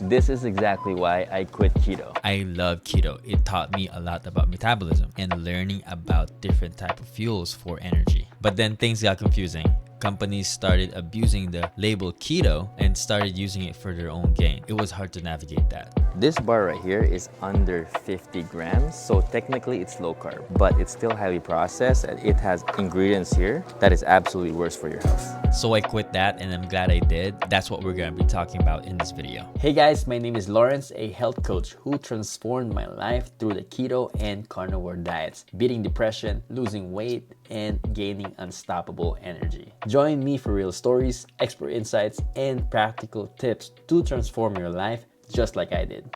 This is exactly why I quit keto. I love keto. It taught me a lot about metabolism and learning about different type of fuels for energy. But then things got confusing. Companies started abusing the label keto and started using it for their own gain. It was hard to navigate that. This bar right here is under 50 grams, so technically it's low carb, but it's still highly processed and it has ingredients here that is absolutely worse for your health. So I quit that and I'm glad I did. That's what we're going to be talking about in this video. Hey guys, my name is Lawrence, a health coach who transformed my life through the keto and carnivore diets, beating depression, losing weight, and gaining unstoppable energy. Join me for real stories, expert insights, and practical tips to transform your life just like I did.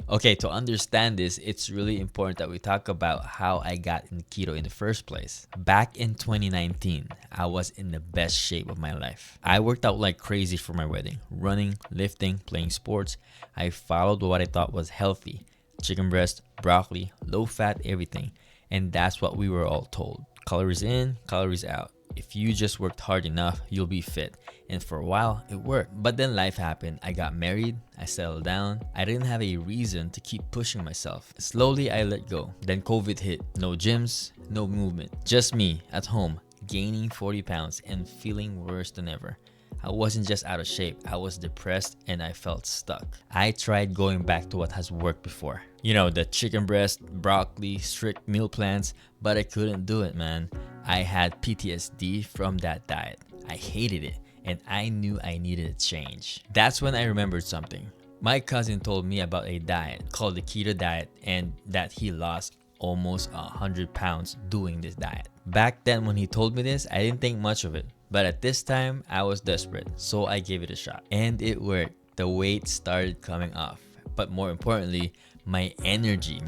Okay, to understand this, it's really important that we talk about how I got in keto in the first place. Back in 2019, I was in the best shape of my life. I worked out like crazy for my wedding, running, lifting, playing sports. I followed what I thought was healthy: chicken breast, broccoli, low fat, everything. And that's what we were all told. Calories in, calories out. If you just worked hard enough, you'll be fit. And for a while, it worked. But then life happened. I got married. I settled down. I didn't have a reason to keep pushing myself. Slowly, I let go. Then COVID hit. No gyms, no movement. Just me at home, gaining 40 pounds and feeling worse than ever. I wasn't just out of shape, I was depressed and I felt stuck. I tried going back to what has worked before. You know, the chicken breast, broccoli, strict meal plans, but I couldn't do it, man. I had PTSD from that diet. I hated it and I knew I needed a change. That's when I remembered something. My cousin told me about a diet called the keto diet and that he lost almost 100 pounds doing this diet. Back then when he told me this, I didn't think much of it. But at this time, I was desperate, so I gave it a shot. And it worked. The weight started coming off. But more importantly, my energy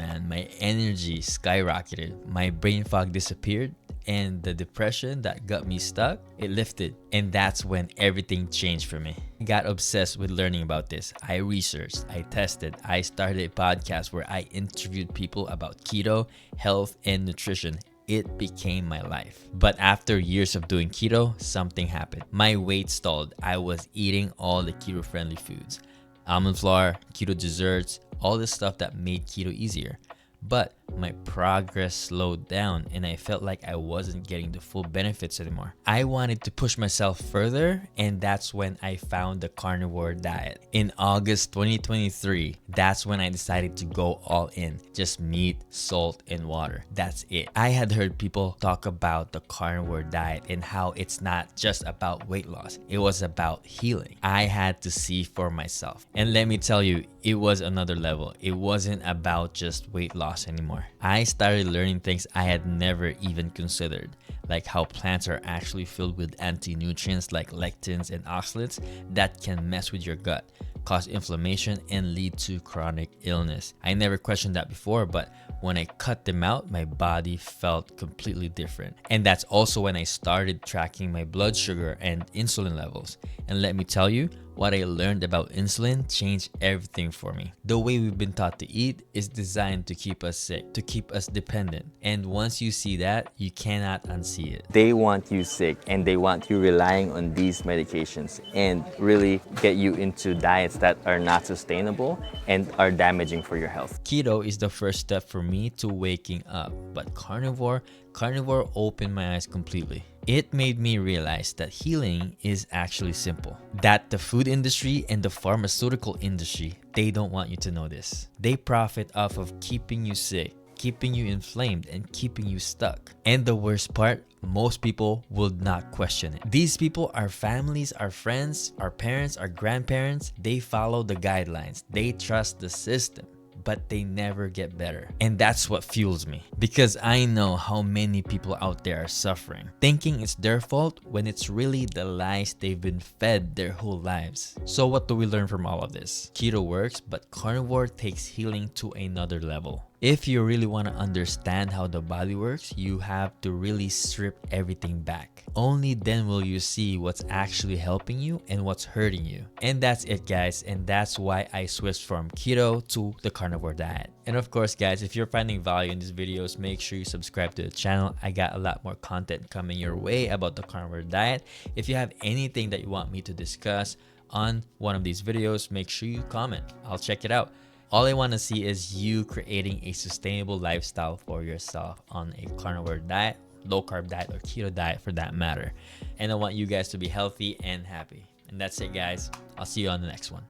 skyrocketed. My brain fog disappeared, and the depression that got me stuck, it lifted. And that's when everything changed for me. I got obsessed with learning about this. I researched, I tested, I started a podcast where I interviewed people about keto, health, and nutrition. It became my life. But after years of doing keto, something happened. My weight stalled. I was eating all the keto-friendly foods. Almond flour, keto desserts, all the stuff that made keto easier. But my progress slowed down and I felt like I wasn't getting the full benefits anymore. I wanted to push myself further, and that's when I found the carnivore diet. In August 2023, that's when I decided to go all in. Just meat, salt, and water. That's it. I had heard people talk about the carnivore diet and how it's not just about weight loss. It was about healing. I had to see for myself. And let me tell you, it was another level. It wasn't about just weight loss anymore. I started learning things I had never even considered, like how plants are actually filled with anti-nutrients like lectins and oxalates that can mess with your gut, cause inflammation, and lead to chronic illness. I never questioned that before, but when I cut them out, my body felt completely different. And that's also when I started tracking my blood sugar and insulin levels. And let me tell you, what I learned about insulin changed everything for me. The way we've been taught to eat is designed to keep us sick, to keep us dependent. And once you see that, you cannot unsee it. They want you sick and they want you relying on these medications and really get you into diets that are not sustainable and are damaging for your health. Keto is the first step for me to waking up, but carnivore opened my eyes completely. It made me realize that healing is actually simple. That the food industry and the pharmaceutical industry, they don't want you to know this. They profit off of keeping you sick, keeping you inflamed, and keeping you stuck. And the worst part, most people will not question it. These people are families, our friends, our parents, our grandparents. They follow the guidelines. They trust the system, but they never get better. And that's what fuels me, because I know how many people out there are suffering, thinking it's their fault when it's really the lies they've been fed their whole lives. So what do we learn from all of this? Keto works, but carnivore takes healing to another level. If you really want to understand how the body works, you have to really strip everything back. Only then will you see what's actually helping you and what's hurting you. And that's it, guys. And that's why I switched from keto to the carnivore diet. And of course, guys, if you're finding value in these videos, make sure you subscribe to the channel. I got a lot more content coming your way about the carnivore diet. If you have anything that you want me to discuss on one of these videos, make sure you comment. I'll check it out. All I want to see is you creating a sustainable lifestyle for yourself on a carnivore diet, low carb diet, or keto diet for that matter. And I want you guys to be healthy and happy. And that's it, guys. I'll see you on the next one.